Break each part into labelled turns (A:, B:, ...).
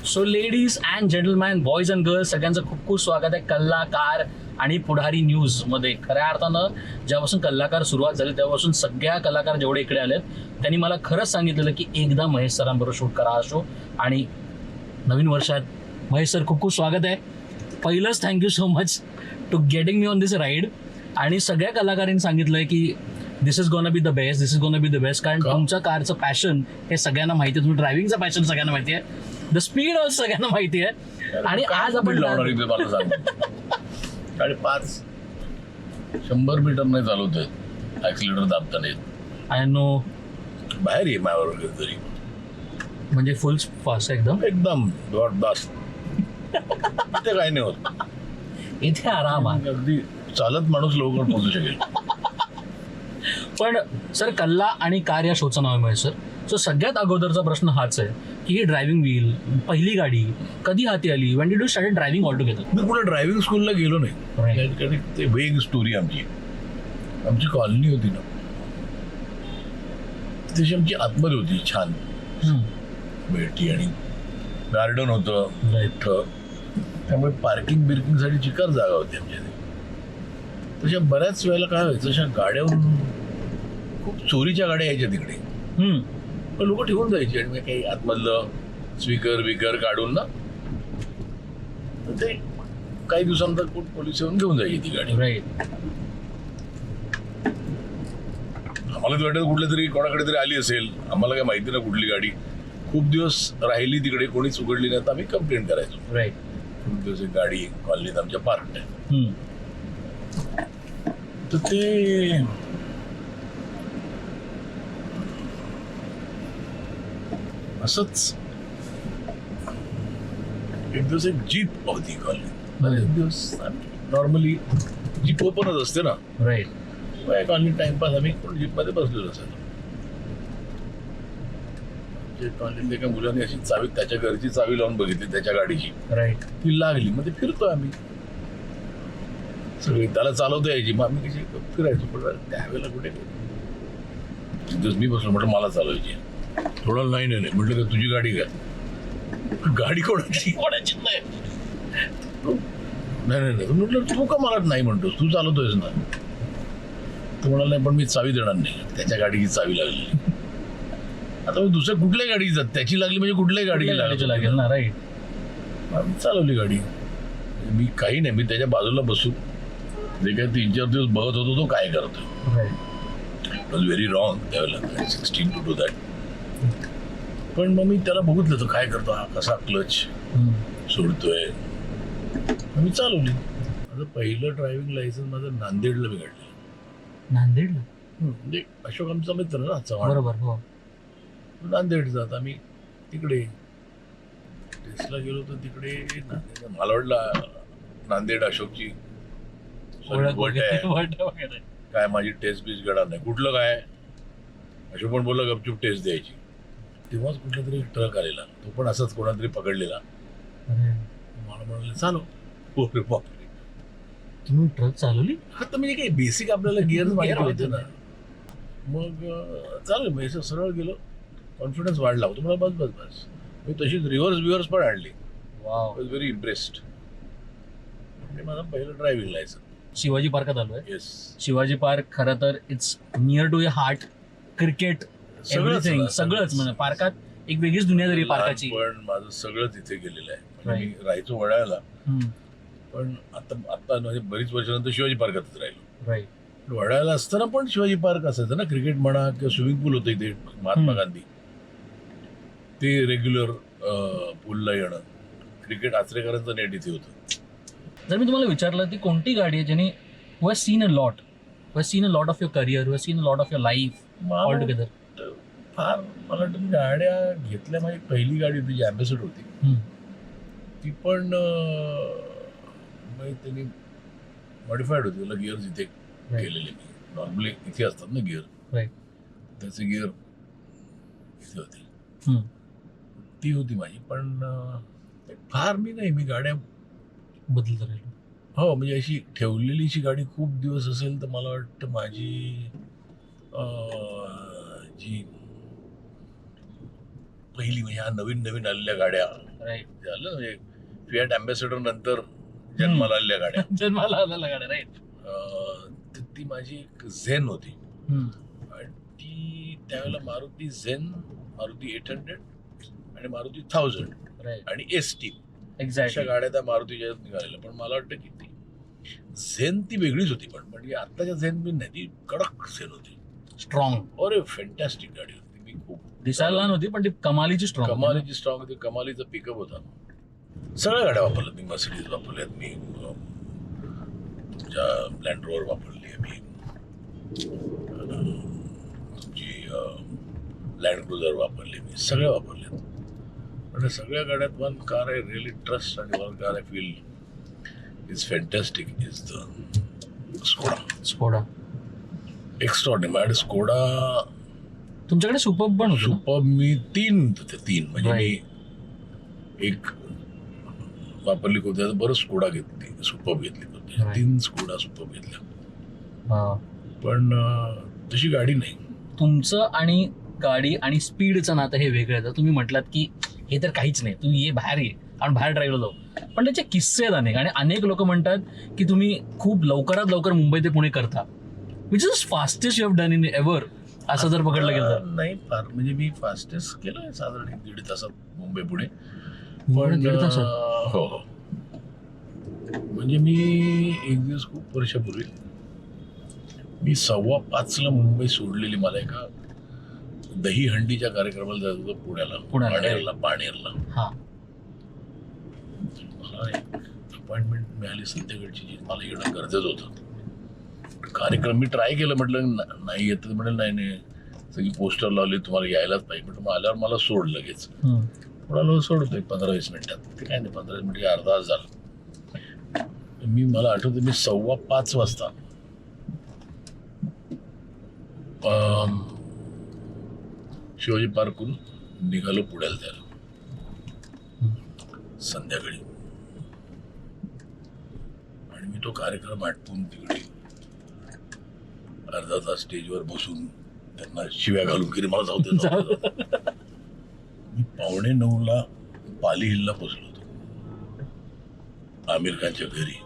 A: So ladies and gentleman, boys and girls, सगळ्यांचं खूप खूप स्वागत आहे कल्लाकार आणि पुढारी न्यूज मध्ये. खऱ्या अर्थानं जेव्हापासून कल्लाकार सुरुवात झाली तेव्हापासून सगळ्या कलाकार जेवढे इकडे आलेत त्यांनी मला खरंच सांगितलेलं की एकदा महेश सरांबरोबर शूट करा हा शो. आणि नवीन वर्षात महेश सर खूप खूप स्वागत आहे. पहिलंच thank you so much to getting me on this ride. आणि सगळ्या कलाकारांनी सांगितलंय की this is gonna be the best, this is gonna be the best. कारण तुमचं कारचं पॅशन हे सगळ्यांना माहिती आहे, तुम्ही ड्रायव्हिंगचं पॅशन सगळ्यांना माहिती आहे, द स्पीड ऑल्सो सगळ्यांना माहिती आहे. आणि आज आपण
B: लावणार इथे मला सांग 550 100 मीटर नाही चालवतोय, ऍक्सिलेटर दाबता येत.
A: आय नो
B: बाहेर ये माझ्यावर तरी
A: म्हणजे फुल फास्ट एकदम
B: एकदम जबरदस्त. इथे काय नाही होत,
A: इथे आराम आहे.
B: अगदी चालत माणूस लवकर पोहोचू शकेल.
A: पण सर कल्ला आणि कार या शोचं नाव आहे महेश सर. सो सगळ्यात अगोदरचा प्रश्न हाच आहे की ही ड्रायव्हिंग व्हील पहिली गाडी कधी हाती आली? When did you started driving all together?
B: मी कुठे ड्रायव्हिंग स्कूलला गेलो नाही.
A: Right.
B: कारण ते वेग स्टोरी आमची कॉलनी होती ना, तशी आमची आतमध्ये होती छान भेटी आणि गार्डन होतं मोठं, त्यामुळे पार्किंग बिर्किंगसाठी चिकार जागा होती आमच्या इथे. तशा बऱ्याच वेळेला काय व्हायचं, अशा गाड्यावरून खूप चोरीच्या गाड्या यायच्या तिकडे, पण लोक ठेवून जायची आणि मग काही आतमधलं स्पीकर बिकर काढून ना, तर ते काही दिवसांतर पोलीस येऊन घेऊन जायची ती गाडी.
A: राईट.
B: आम्हाला तर वाटतं कुठल्या तरी कोणाकडे तरी आली असेल, आम्हाला काय माहिती ना कुठली गाडी. खूप दिवस राहिली तिकडे, कोणीच उघडली नाही तर आम्ही कंप्लेंट करायचो.
A: राईट.
B: खूप दिवस एक गाडी कॉलनीत आमच्या पार्क आहे, तर ते असंच एक दिवस एक जीप होती कॉलनीत. एक दिवस नॉर्मली जीप ओपनच असते ना,
A: राईट.
B: कॉलनीत टाइमपास आम्ही जीप मध्ये बसलेलो असायचो. कॉलनीत एका मुलाने अशी चावी, त्याच्या घरची चावी लावून बघितली त्याच्या गाडीची.
A: राईट.
B: ती लागली, मग ते फिरतोय आम्ही सगळी, त्याला चालवता यायची, मग आम्ही कशी फिरायचो. पण त्यावेळेला कुठे दिवस मी बसलो, म्हटलं मला चालवायची. थोडं नाही नाही म्हटलं का तुझी गाडी का? गाडी कोणाची नाही. नाही म्हटलं तू का मला नाही म्हणतोस, तू चालवतोयस ना. तो म्हणाला नाही पण मी चावी देणार नाही, त्याच्या गाडीची चावी लागली. आता मी दुसऱ्या कुठल्याही गाडीची जात, त्याची लागली म्हणजे कुठल्याही गाडीची
A: लागेल ना. राईट.
B: आम्ही चालवली गाडी. मी काही नाही, मी त्याच्या बाजूला बसून जे काही 3-4 दिवस बघत होतो तो काय करतोय. इट वॉज व्हेरी रॉंग त्यावेळेला 16 to do that. पण मग मी त्याला बघितलं तो काय करतो, हा कसा क्लच सोडतोय. मी चालवली. माझं पहिलं ड्रायव्हिंग लायसन्स माझं नांदेडला मी काढलं.
A: नांदेडला?
B: म्हणजे अशोक आमचा मित्र ना चव्हाण,
A: बरोबर. हो.
B: नांदेड जात आम्ही तिकडे टेस्टला गेलो तर तिकडे मला वाटलं नांदेड अशोकची गोट आहे काय, माझी टेस्ट बीस घेणार नाही. कुठलं काय, अशोक पण बोलला गपचूप टेस्ट द्यायची. तेव्हाच कुठला तरी ट्रक आलेला, तो पण असाच कोणातरी पकडलेला. मला म्हणाले चालव. हो रे बापरे,
A: तुम्ही ट्रक चालवली?
B: हा तर म्हणजे काही बेसिक आपल्याला गिअर माहिती होते ना. मग चालेल, मग असं सरळ गेलो, कॉन्फिडन्स वाढला. तुम्हाला बस बस बस मी तशीच रिव्हर्स पण आणली.
A: वाव.
B: Was very impressed. म्हणजे माझा पहिलं ड्रायव्हिंग लायसन्स.
A: शिवाजी पार्कात आलोय.
B: येस.
A: शिवाजी पार्क खरं तर it's near to your heart. Cricket, everything, सगळंच. म्हणजे पार्कात एक वेगळीच दुनियादारी पार्काची.
B: पण माझं सगळं तिथे गेलेलं आहे. म्हणजे मी राहायचो वडाळ्याला, पण आता म्हणजे बरीच वर्षानंतर शिवाजी पार्कातच राहिलो.
A: राईट.
B: वडाळ्याला असताना पण शिवाजी पार्क असायचं ना, क्रिकेट म्हणा किंवा स्विमिंग पूल होतं इथे महात्मा गांधी, ते रेग्युलर पूलला येणं. क्रिकेट आचरेकरांचं नेट इथे होतं.
A: जर मी तुम्हाला विचारलं ती कोणती गाडी आहे ज्याने who has seen a lot of your career, who has seen a lot of your life all together?
B: फार मला वाटतं गाड्या घेतल्या. माझी पहिली गाडी होती जी ॲम्बॅसेडर होती, ती पण त्यांनी मॉडिफाईड होती. त्याला गिअर्स इथे केलेले, नॉर्मली इथे असतात ना गिअर, त्याचे गिअर इथे होते. ती होती माझी. पण फार मी गाड्या
A: बदलत राहिलो.
B: हो, म्हणजे अशी ठेवलेली अशी गाडी खूप दिवस असेल तर मला वाटतं माझी जी पहिली म्हणजे ह्या नवीन नवीन आलेल्या गाड्या
A: राईट.
B: झालं म्हणजे फिएट अँबॅसेडर नंतर जन्माला आलेल्या गाड्या
A: जन्माला आलेला गाड्या. राईट.
B: तर ती माझी एक झेन होती आणि ती त्यावेळेला मारुती झेन, मारुती 800 आणि मारुती 1000
A: राईट.
B: आणि ST अशा
A: एक्झॅक्टली.
B: गाड्या त्या मारुतीच्या निघालेल्या. पण मला वाटतं की ती झेन ती वेगळीच होती. पण म्हणजे आत्ताच्या झेन बी नाही, ती कडक झेन होती.
A: स्ट्रॉंग.
B: अरे फॅन्टॅस्टिक गाडी होती. मी खूप
A: दिसायला लहान होती पण ती कमालीची स्ट्रॉंग.
B: कमालीची स्ट्रॉंग होती, कमालीचा पिकअप होता. सगळ्या गाड्या वापरल्यात मी. मर्सिडीज वापरल्यात मी, तुमच्या लँड रोवर वापरली आहे मी, तुमची लँड क्रुझर वापरली मी, सगळ्या वापरल्यात. पण सगळ्या गाड्यात one car I really trust आणि one car I feel is fantastic is the Skoda.
A: Skoda.
B: Extraordinary. माझ्याकडे स्कोडा
A: तुमच्याकडे सुपर्ब पण होतं.
B: सुपर्ब मी तीन म्हणजे
A: Right.
B: मी एक वापरली होती, बरं स्कोडा घेतली, सुपर्ब घेतली होती.
A: Right.
B: 3 स्कोडा सुपर्ब घेतल्या.
A: हा.
B: पण तशी गाडी नाही.
A: तुमचं आणि गाडी आणि स्पीडचं नातं हे वेगळं आहे. तर तुम्ही म्हटलात की हे तर काहीच नाही, तू ये बाहेर ये आणि बाहेर ड्राईव्ह जाऊ. पण त्याचे किस्से आहेत अनेक आणि अनेक लोक म्हणतात की तुम्ही खूप लवकरात लवकर मुंबई ते पुणे करता, which is fastest you have done in ever, असं जर पकडलं गेलं तर.
B: नाही फार म्हणजे मी फास्टेस्ट केलं साधारण 1.5 तासात मुंबई पुणे.
A: पण
B: पण
A: 1.5 तासात?
B: हो हो. म्हणजे मी एक दिवस खूप वर्षापूर्वी मी 5:15 मुंबई सोडलेली. मला एका दहीहंडीच्या कार्यक्रमाला जायचं होतं पुण्याला, पाणेरला.
A: हा.
B: मला एक अपॉइंटमेंट मिळाली संध्याकाळची, जी मला येणं गरजेचं होतं. कार्यक्रम मी ट्राय केलं, म्हटलं नाही येत, म्हटलं नाही सगळी पोस्टर लावली, तुम्हाला यायलाच पाहिजे. म्हटलं मग आल्यावर मला सोड लगेच. म्हणालो सोडतो 15-20 मिनिटात. ते काय नाही, 15 मिनिट अर्धा तास झाला. मला आठवतं मी 5:15 वाजता शिवाजी पार्कहून निघालो पुण्याला त्याला संध्याकाळी. आणि मी तो कार्यक्रम आटपून तिकडे अर्धा तास स्टेजवर बसून त्यांना शिव्या घालून की मला जाऊ दे. मी 8:45 पाली हिलला पोचलो होतो, आमिर खानच्या घरी.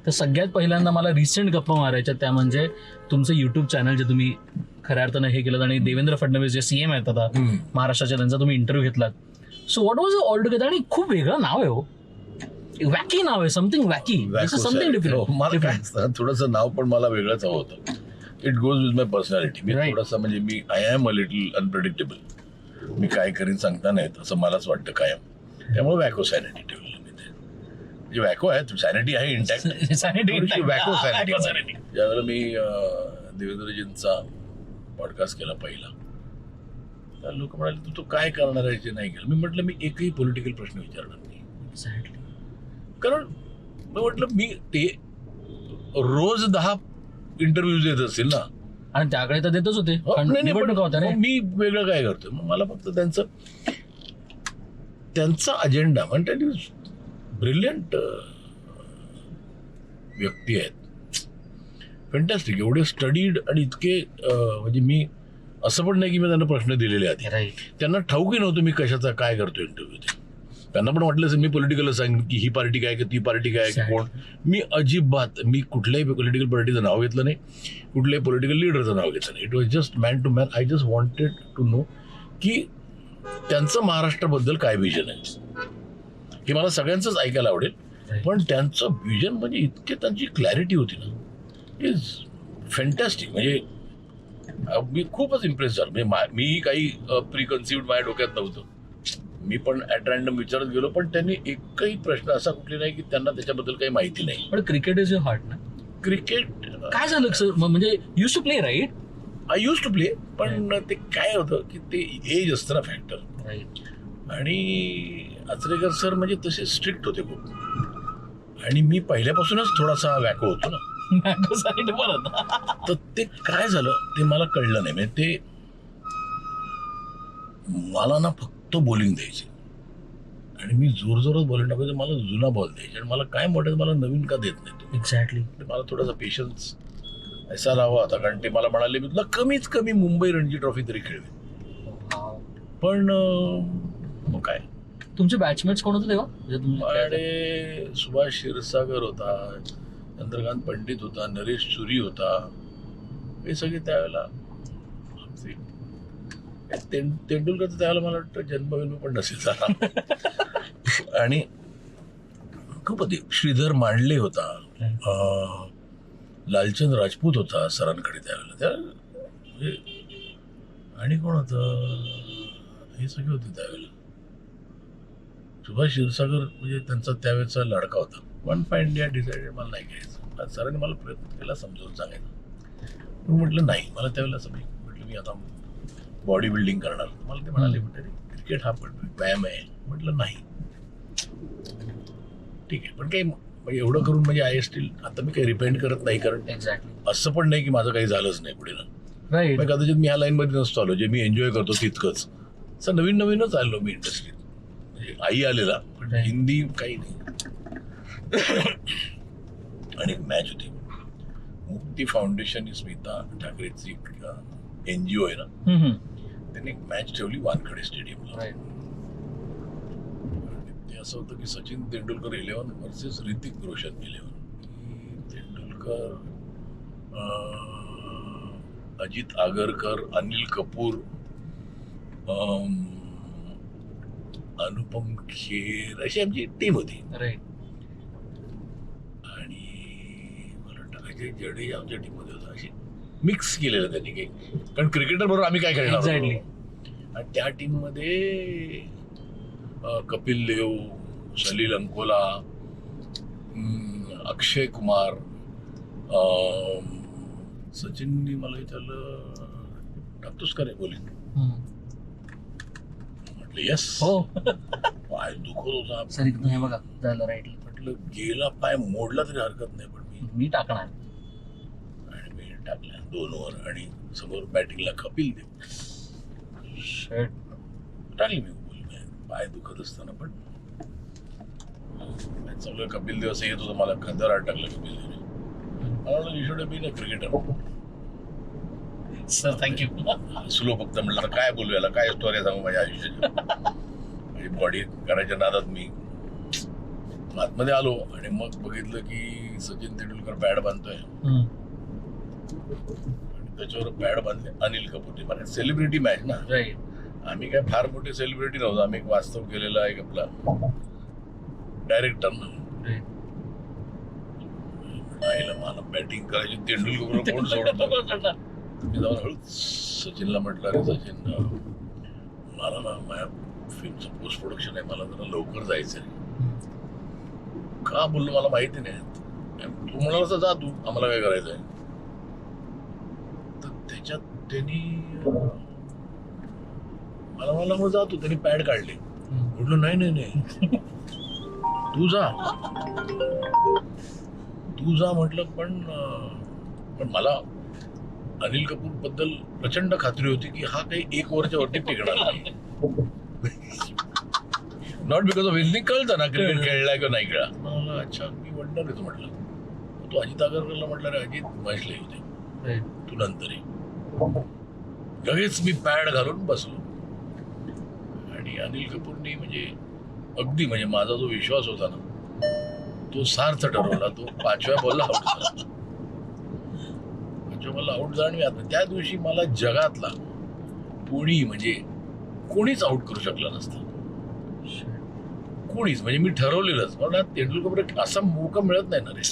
A: तर सगळ्यात पहिल्यांदा मला रिसेंट गप्पा मारायच्या त्या म्हणजे तुमचं युट्यूब चॅनल जे तुम्ही खऱ्या अर्थानं हे केलं आणि देवेंद्र फडणवीस जे CM आहेत आता महाराष्ट्राच्या, त्यांचा तुम्ही इंटरव्ह्यू घेतलात. So what was all together. आणि खूप वेगळं नाव आहे हो, वॅकी नाव आहे, समथिंग वॅकी, समथिंग डिफरंट.
B: थोडंसं नाव पण मला वेगळंच हवं होतं. It goes with my personality. मी थोडासा म्हणजे मी I am a little unpredictable. मी काय करीन सांगता नाहीत असं मलाच वाटतं कायम. त्यामुळे वॅको सॅनिटी ठेवलं मी. ते म्हणजे वॅको आहे, सॅनिटी आहे इंटॅक्ट, वॅको सॅनिटी. ज्यावेळेला मी देवेंद्रजींचा पॉडकास्ट केला पहिला, तर लोक म्हणाले तू काय करणार आहे जे नाही केलं. मी म्हटलं मी एकही पॉलिटिकल प्रश्न विचारणार नाही.
A: एक्झॅक्टली.
B: कारण मी म्हटलं मी ते रोज 10 इंटरव्ह्यूज देत असतील ना,
A: आणि त्याकडे तर देतच होते, निवडणुका होत्या रे.
B: मी वेगळं काय करतोय. मग मला फक्त त्यांचा अजेंडा म्हणजे ब्रिलियंट व्यक्ती आहेत, फॅन्टॅस्टिक, एवढे स्टडीड आणि इतके म्हणजे मी असं पण नाही की मी त्यांना प्रश्न दिलेले आधी.
A: राईट.
B: त्यांना ठाऊकही नव्हतं मी कशाचा काय करतो इंटरव्ह्यू. ते त्यांना पण वाटलं असेल मी पॉलिटिकलच सांगेन की ही पार्टी काय की ती पार्टी काय की कोण. मी अजिबात मी कुठल्याही पॉलिटिकल पार्टीचं नाव घेतलं नाही, कुठल्याही पॉलिटिकल लिडरचं नाव घेतलं नाही. It was just man to man. I just wanted to know की त्यांचं महाराष्ट्राबद्दल काय विजन आहे. हे मला सगळ्यांचंच ऐकायला आवडेल, पण त्यांचं विजन म्हणजे इतके त्यांची क्लॅरिटी होती ना, इज फॅन्टॅस्टिक. म्हणजे मी खूपच इम्प्रेस झालो. म्हणजे मी काही प्री कन्सिव्ड माझ्या डोक्यात नव्हतं. मी पण ॲट रँडम विचारत गेलो, पण त्यांनी एकही प्रश्न असा कुठले नाही की त्यांना त्याच्याबद्दल काही माहिती नाही.
A: पण क्रिकेट इज युअर हार्ट ना.
B: क्रिकेट
A: काय झालं सर, म्हणजे use to play right.
B: I use to play, पण ते काय होतं की ते एज असतं ना फॅक्टर.
A: राईट.
B: आणि आचरेकर सर म्हणजे तसे स्ट्रिक्ट होते खूप, आणि मी पहिल्यापासूनच थोडासा वॅको होतो ना. तर ते काय झालं ते मला कळलं नाही. म्हणजे ते मला ना फक्त बॉलिंग द्यायची आणि मी जोरजोरात बॉलिंग टाकायचं, मला जुना बॉल द्यायचे आणि मला काय म्हणायचं मला नवीन का देत नाही तुम्ही.
A: एक्झॅक्टली.
B: मला थोडासा पेशन्स असायला हवा होता, कारण ते मला म्हणाले मी तुला कमीत कमी मुंबई रणजी ट्रॉफी तरी खेळवे. पण मग काय,
A: तुमचे बॅचमेट्स कोण होते तेव्हा म्हणजे तुम्ही
B: आणि सुभाष क्षीरसागर होता, चंद्रकांत पंडित होता, नरेश सुरी होता, हे सगळे त्यावेळेला आमचे. तेंडुलकरचं त्यावेळेला मला वाटतं जन्मविन्म पण नसेल झाला. आणि खूप होते. श्रीधर मांडले होता, लालचंद राजपूत होता सरांकडे त्यावेळेला. म्हणजे आणि कोण होतं, हे सगळे होते त्यावेळेला. सुभाष क्षीरसागर म्हणजे त्यांचा त्यावेळेचा लाडका होता. वन फाय इंडिया डिसाइडेड मला नाही घ्यायचं. सरांनी मला प्रयत्न केला समजावून सांगायचं, पण म्हटलं नाही. मला त्यावेळेला असं म्हटलं मी आता बॉडी बिल्डिंग करणार. मला ते म्हणाले म्हटलं क्रिकेट हा पण व्यायाम आहे. म्हटलं नाही, ठीक आहे, पण काही एवढं करून म्हणजे आय स्टील आता मी काही रिपेंड करत नाही, कारण
A: एक्झॅक्टली
B: असं पण नाही की माझं काही झालंच नाही पुढे ना.
A: राईट.
B: कदाचित मी ह्या लाईनमध्ये नसतो आलो, जे मी एन्जॉय करतो तितकंच. असं नवीनच आलो मी इंडस्ट्रीत. म्हणजे आई आलेला, पण हिंदी काही नाही. आणि एक मॅच होती, मुक्ती फाउंडेशन ही स्मिता ठाकरेची NGO आहे ना, त्यांनी एक मॅच ठेवली वानखडे स्टेडियमला. ते असं होतं की सचिन तेंडुलकर 11 वर्सेस ऋतिक रोशन 11. तेंडुलकर, अजित आगरकर, अनिल कपूर, अनुपम खेर अशी आमची टीम होती.
A: राईट.
B: आणि मला वाटतं अजय जडेजा आमच्या टीममध्ये होता. अशी मिक्स केलेलं त्यांनी काही, कारण क्रिकेटर बरोबर आम्ही काय खेळणार होतो.
A: एक्झॅक्टली.
B: आणि त्या टीममध्ये कपिल देव, सलील अंकोला, अक्षय कुमार, सचिननी मला विचारलं टाकतोस का रे बोलिंग. म्हटलं येस.
A: हो.
B: पाय दुखत होता
A: सर इथून हे बघा झालं. राईट.
B: म्हटलं गेला पाय मोडला तरी हरकत नाही, पण
A: मी टाकणार.
B: आणि मी टाकल्या 2 ओव्हर आणि समोर बॅटिंगला कपिल देव.
A: शर्ट
B: टाकली मी बोल. पाय दुखत असताना पण चांगलं कपिल देव असं येत होतं, मला खंदर आड टाकलं कपिल देवने. मला वाटलं you should be a cricketer.
A: Sir thank you.
B: हसलो फक्त. म्हटलं काय बोलू याला, काय स्टोरी सांगू माझ्या आयुष्याची. माझी बॉडी करायच्या नादात मी आतमध्ये आलो आणि मग बघितलं की सचिन तेंडुलकर पॅड बांधतोय आणि त्याच्यावर पॅड बांधले अनिल कपूरने. म्हणजे सेलिब्रिटी मॅच ना.
A: राईट.
B: आम्ही काय फार मोठे सेलिब्रिटी नव्हतो. आम्ही एक वास्तव केलेला एक आपला डायरेक्टर ना. आईला मला बॅटिंग करायची, तेंडुलकर कोण सोडतो. मी जाऊन हळूच सचिनला म्हटलं, अरे सचिन मला ना माझ्या फिल्मचं पोस्ट प्रोडक्शन आहे, मला जरा लवकर जायचं आहे. का बोललो मला माहिती नाही. तू म्हणाला असं जा तू, आम्हाला काय करायचं आहे. तर त्याच्यात त्यांनी मला म्हणाला मग जा तू. त्यांनी पॅड काढले. म्हटलं नाही तू जा म्हटलं. पण मला अनिल कपूर बद्दल प्रचंड खात्री होती की हा काही 1 ओव्हरच्या वरती टिकणार नाही. नॉट बिकॉज ऑफ हिंदी कळतं ना क्रिकेट खेळलाय किंवा नाही खेळा. मला अच्छा मी वंडर येतो म्हटलं. तो अजित आगरकरला म्हटलं रे अजित महेशला होते तू नंतर ये. लगेच मी पॅड घालून बसलो आणि अनिल कपूरनी म्हणजे अगदी म्हणजे माझा जो विश्वास होता ना तो सार्थ ठरवला. तो 5व्या बॉलला आउट झाला. 5व्या बॉलला आउट झाला. आणि त्या दिवशी मला जगातला कोणीच आउट करू शकला नसतं. कोणीच म्हणजे मी ठरवलेलंच. मला तेंडुलकर असा मौका मिळत नाही ना रे.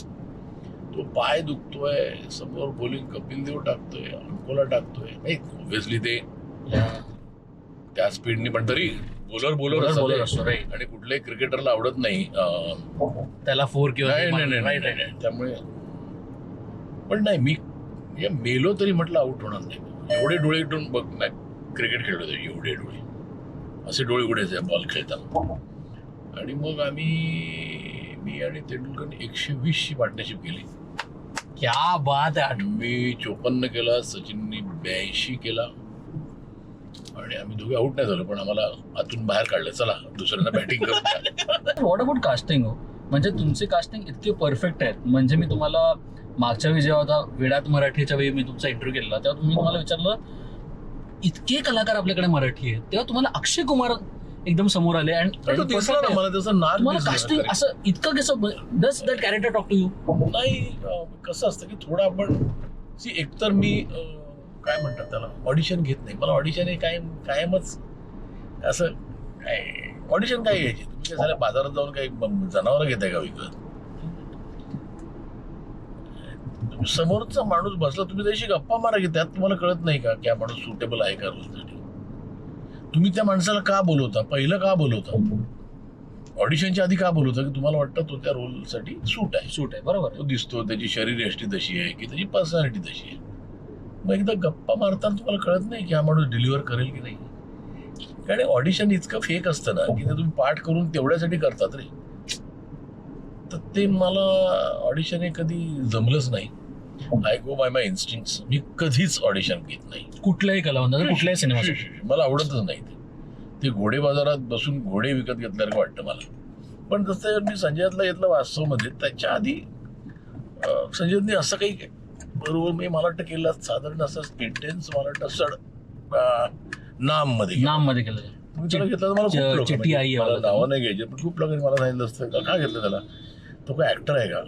B: तो पाय दुखतोय, समोर बॉलिंग कपिल देव टाकतोय, अंकोला टाकतोय. नाही ऑब्व्हियसली ते त्या स्पीडनी, पण तरी बॉलर असतो आणि कुठल्याही क्रिकेटरला आवडत नाही
A: त्याला 4 किंवा
B: नाही. त्यामुळे पण नाही मी मेलो तरी म्हटलं आउट होणार नाही. एवढे डोळे इटून बघ क्रिकेट खेळलो होतो. एवढे डोळे असे डोळे उघडायचे बॉल खेळताना. आणि मग मी आणि तेंडुलकरने 120ची पार्टनरशिप केली.
A: क्या बात आहे. मी
B: 54 केला, सचिननी 82 केला आणि आम्ही दोघे आउट नाही झालो, पण आम्हाला आतून बाहेर काढलं. चला दुसऱ्यांना बॅटिंग करू.
A: व्हॉट अबाउट कास्टिंग हो. म्हणजे तुमचे कास्टिंग इतके परफेक्ट आहेत. म्हणजे मी तुम्हाला मागच्या वेळी जेव्हा होता वेडात मराठीच्या वेळी मी तुमचा इंटरव्ह्यू केलेला तेव्हा मी तुम्हाला विचारलं इतके कलाकार आपल्याकडे मराठी आहेत तेव्हा तुम्हाला अक्षय कुमार एकदम समोर आले आणि
B: तो दिसला ना मला, त्याचं नाक
A: तुम्हाला
B: दिसलं
A: कास्टिंग
B: ना.
A: असं इतकं कसं does that character talk to you?
B: नाही कसं असतं की थोडं आपण एकतर मी काय म्हणतात त्याला ऑडिशन घेत नाही. मला ऑडिशन हे कायमच असं काय ऑडिशन काय घ्यायची? तुम्ही काय झालं बाजारात जाऊन काही जनावर घेताय का विकत? तुम्ही समोरचा माणूस बसला, तुम्ही त्याशी गप्पा मारा की त्यात तुम्हाला कळत नाही का की हा माणूस सुटेबल आहे का रोलसाठी? तुम्ही त्या माणसाला का बोलवता? पहिलं का बोलवता? ऑडिशनच्या आधी का बोलवता? की तुम्हाला वाटतं तो त्या रोलसाठी सूट आहे,
A: बरोबर.
B: तो दिसतो, त्याची शरीरयष्टी तशी आहे की त्याची पर्सनॅलिटी तशी आहे. मग एकदा गप्पा मारताना तुम्हाला कळत नाही की हा माणूस डिलिव्हर करेल की नाही. कारण ऑडिशन इतकं फेक असतं ना की ते तुम्ही पाठ करून तेवढ्यासाठी करतात रे. तर ते मला ऑडिशन हे कधी जमलंच नाही. आय गो बाय माय इन्स्टिंक्ट्स. मी कधीच ऑडिशन घेत नाही
A: कुठल्याही कलावंताचं कुठल्याही सिनेमासाठी.
B: मला आवडतच नाही ते घोडे बाजारात बसून घोडे विकत घेतल्यासारखं वाटतं मला. पण जसं मी संजयला घेतलं वास्तवमध्ये, त्याच्या आधी संजयनी असं काही बरोबर मी मला वाटतं केलं साधारण असं इंटेन्स मला वाटतं नाम मध्ये
A: केलं.
B: मी त्याला घेतलं तर मला खूप लोक
A: चिट्टी आई आहे
B: मला
A: वाला.
B: नावं नाही घ्यायचे, पण खूप लोकांनी मला सांगितलं असतं का घेतलं त्याला, तो काय ऍक्टर आहे का,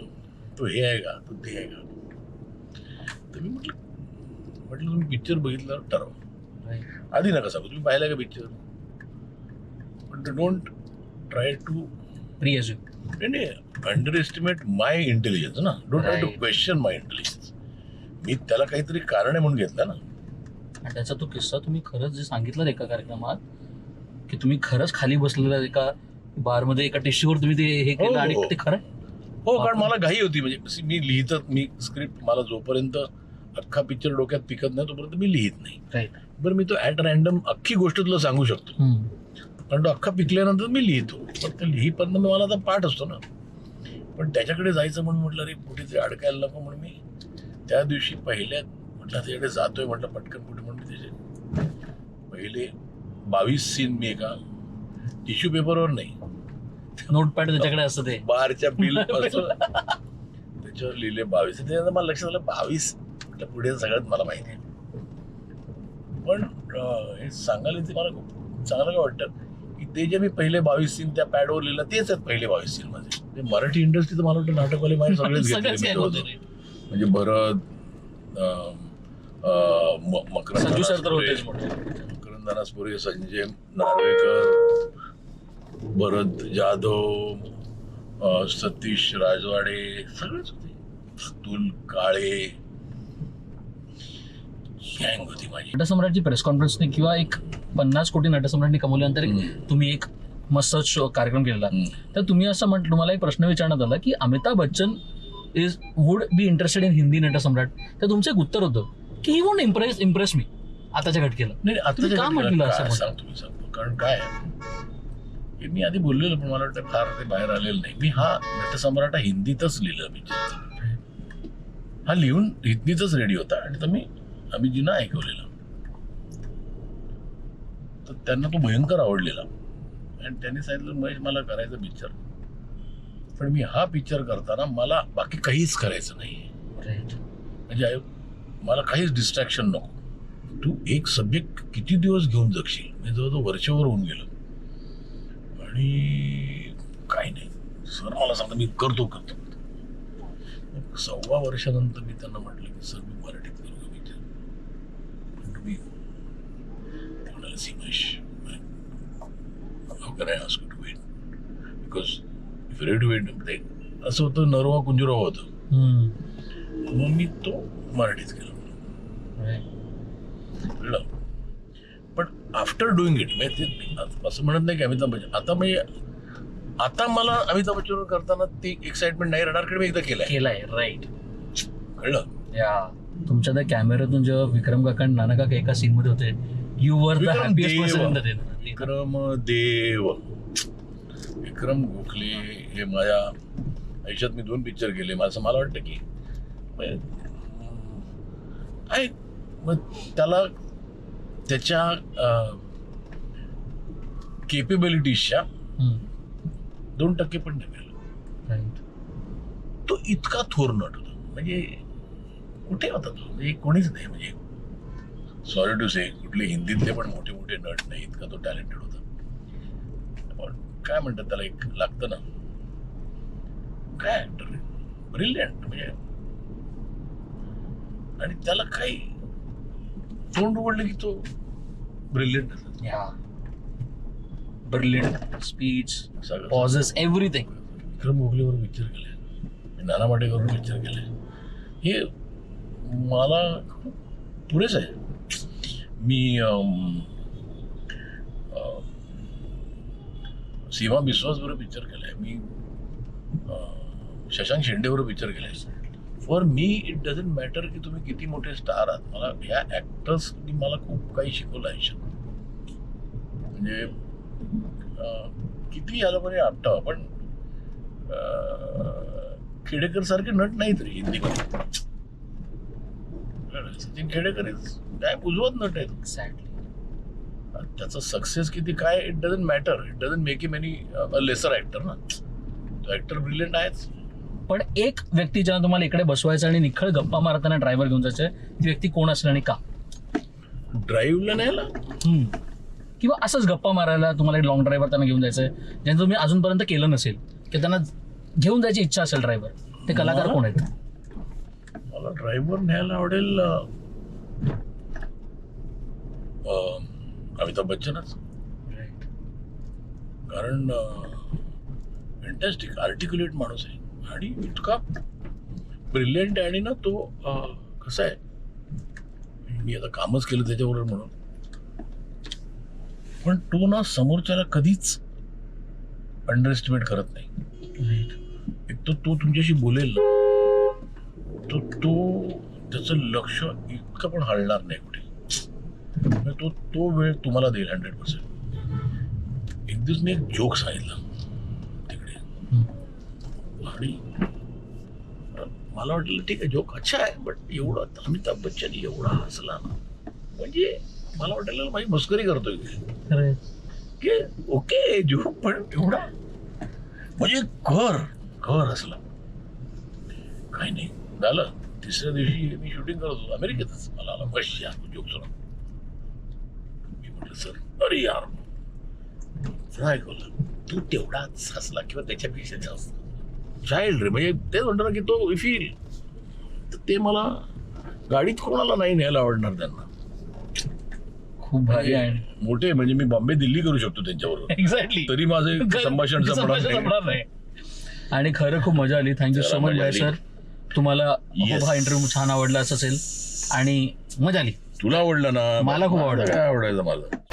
B: तो हे आहे का, तो ते आहे का. तर मी म्हटलं तुम्ही पिक्चर बघितलं ठरवा, आधी नका सांगू तुम्ही पाहिला का पिक्चर. पण don't try to underestimate my intelligence ना. Don't try to question my intelligence. मी त्याला काहीतरी कारण आहे म्हणून घेतलं ना.
A: आणि त्याचा तो किस्सा तुम्ही खरंच जे सांगितलं एका कार्यक्रमात की तुम्ही खरंच खाली बसलेला एका बारमध्ये एका टिश्यूवर तुम्ही ते हे केलं आणि ते खरं.
B: हो, कारण मला घाई होती. म्हणजे मी स्क्रिप्ट मला जोपर्यंत अख्खा पिक्चर डोक्यात पिकत नाही तोपर्यंत मी लिहित नाही. बरं, मी तो ॲट रॅन्डम अख्खी गोष्ट तुला सांगू शकतो, कारण तो अख्खा पिकल्यानंतर मी लिहितो. पण ते लिहीपर्यंत मला आता पाठ असतो ना. पण त्याच्याकडे जायचं म्हणून म्हटलं रे कुठेतरी अडकायला नको म्हणून मी त्या दिवशी म्हटलं त्याच्याकडे जातोय म्हटलं पटकन कुठे म्हणून त्याचे पहिले 22 सीन मी एका टिश्यू पेपरवर नाही,
A: नोटपॅड त्याच्याकडे असतं ते
B: बारच्या बिल पासून त्याच्यावर लिहिले 22. त्यानंतर मला लक्षात आलं 22 म्हटलं पुढे सगळ्यात मला माहिती आहे. पण हे सांगायला ते मला खूप चांगलं काय वाटतं की ते जे मी पहिले 22 सीन त्या पॅडवर लिहिलं तेच आहेत पहिले 22 सीन माझे. ते मराठी इंडस्ट्री तर मला वाटतं नाटकवाले माझे सगळेच घेतले. म्हणजे भरत, मकरंद दानासपुरे, संजय नार्वेकर, भरत जाधव, सतीश राजवाडे सगळेच होते. अतुल काळे गँग होती माझी.
A: नटसम्राटची प्रेस कॉन्फरन्सने किंवा एक 50 कोटी नटसम्राटने कमवल्यानंतर तुम्ही एक मस्त कार्यक्रम केलेला. तर तुम्ही असं म्हटलं, तुम्हाला एक प्रश्न विचारण्यात आला की Amitabh Bachchan would be interested in Hindi Natsamrat. तर तुमचं एक उत्तर होतं की ही वोंट इम्प्रेस मी आताच्या घटकेला.
B: नाही
A: तुम्ही का म्हटलं असं?
B: सांगतो कारण काय हे मी आधी बोललेलं, पण मला वाटतं फार ते बाहेर आलेलं नाही. मी हा नटसम्राट हिंदीतच लिहिलं पिक्चर. हा लिहून हिंदीतच रेडी होता आणि तर मी अभिजींना ऐकवलेला. तर त्यांना तो भयंकर आवडलेला आणि त्यांनी सांगितलं महेश मला करायचं पिक्चर, पण मी हा पिक्चर करताना मला बाकी काहीच करायचं नाही. म्हणजे मला काहीच डिस्ट्रॅक्शन नको. तू एक सब्जेक्ट किती दिवस घेऊन जगशील. मी जवळजवळ वर्षभर होऊन गेलो आणि काही नाही. सर मला सांगता मी करतो. 1.25 वर्षानंतर मी त्यांना म्हटलं की सर मी मराठीत करू का पिक्चर. पण तुम्ही म्हणाले see Mahesh, how can I ask you to wait, because if you ready to wait असं होतं. नरवा कुंजुरावा होतं. मग मी तो मराठीत केला. कळलं. पण आफ्टर डुईंग इट असं म्हणत नाही की अमिताभ बच्चन आता मला अमिताभ बच्चन करताना ती एक्साइटमेंट नाही राहणार, कारण मी एकदा केलाय. राईट. कळलं.
A: तुमच्या त्या कॅमेऱ्यातून जेव्हा विक्रम काका आणि नाना काका एका सीन मध्ये होते, you were the happiest person in the day.
B: Vikram Gokhale हे माझ्या आयुष्यात मी 2 पिक्चर केले. मला वाटतं की मग त्याला त्याच्या केपेबिलिटीजच्या 2% पण नाही मिळालं. तो इतका थोर नट होता, म्हणजे कुठे होता तो, म्हणजे कोणीच नाही. म्हणजे सॉरी टू से कुठले हिंदीतले पण मोठे मोठे नट नाही इतका तो टॅलेंटेड होता. पण काय म्हणतात त्याला एक लागतं ना, काय ऍक्टर ब्रिलियंट म्हणजे. आणि त्याला काही तोंड उघडलं की तो ब्रिलियंट
A: ब्रिलियंट स्पीच,
B: सगळं.
A: Pauses, everything.
B: विक्रम गोखलेवर पिक्चर केले, नाना पाटेकरवर पिक्चर केले, हे मला पुरेच आहे. मी सीमा बिस्वास बरोबर पिक्चर केलाय, मी शशांक शेंडेबरोबर पिक्चर केलाय. For me it doesn't matter की तुम्ही किती मोठे स्टार आहात. मला ह्या ॲक्टर्सनी मला खूप काही शिकवलं आयुष्यात. म्हणजे किती आलं पण आपटावं, पण खेडेकर सारखे नट नाहीत रे हिंदीमध्ये. सचिन खेडेकर काय उजवत नट आहेत.
A: एक्झॅक्टली.
B: त्याचा सक्सेस किती काय it doesn't matter, it doesn't make him any lesser actor ना. तो ऍक्टर ब्रिलियंट आहेच.
A: पण एक व्यक्ती ज्याला तुम्हाला इकडे बसवायचं आणि निखळ गप्पा मारताना ड्रायव्हर घेऊन जायचं, ती व्यक्ती कोण असेल आणि का?
B: ड्राईव्हला न्यायला
A: किंवा असंच गप्पा मारायला तुम्हाला एक लॉंग ड्रायव्हर त्यांना घेऊन जायचं, ज्यांचं तुम्ही अजूनपर्यंत केलं नसेल, की त्यांना घेऊन जायची इच्छा असेल ड्रायव्हर, ते कलाकार कोण आहेत?
B: मला ड्रायव्हर न्यायला आवडेल अमिताभ बच्चनच. कारण फॅन्टॅस्टिक आर्टिक्युलेट माणूस आहे आणि इतका ब्रिलियंट आहे. आणि ना तो कसा आहे, मी आता कामच केलं त्याच्याबरोबर म्हणून, पण तो ना समोरच्याला कधीच अंडर एस्टिमेट करत नाही. एक तो तुमच्याशी बोलेल ना, तो त्याचं लक्ष इतकं पण हलणार नाही कुठे. तो वेळ तुम्हाला देईल 100%. एक दिवस मी एक जोक सांगितला तिकडे आणि मला वाटलं ठीक आहे जोक अच्छा आहे, बट एवढा अमिताभ बच्चन एवढा हसला ना, म्हणजे मला वाटलं माझी मस्करी करतोय की ओके जोक, पण एवढा म्हणजे घर हसला. काही नाही झालं. तिसऱ्या दिवशी मी शूटिंग करत होतो अमेरिकेतच. मला आला मशी जोक सुना. मी म्हटलं सर अरे यार ऐकवलं तू तेवढाच हसला किंवा त्याच्यापेक्षा जास्त. चाइल्ड रे, म्हणजे तेच म्हणतो ना की तो फील, तर ते मला गाडीत कोणाला नाही न्यायला आवडणार. त्यांना
A: खूप भारी आहे.
B: मोठे म्हणजे मी बॉम्बे दिल्ली करू शकतो त्यांच्याबरोबर.
A: एक्झॅक्टली.
B: तरी माझे संभाषण संपणार नाही.
A: आणि खरं खूप मजा आली. थँक्यू सो मच जय सर. तुम्हाला
B: Yes.
A: हा इंटरव्ह्यू छान आवडला असेल आणि मजा आली.
B: तुला आवडलं ना?
A: मला खूप आवडलं.
B: काय आवडायचं मला.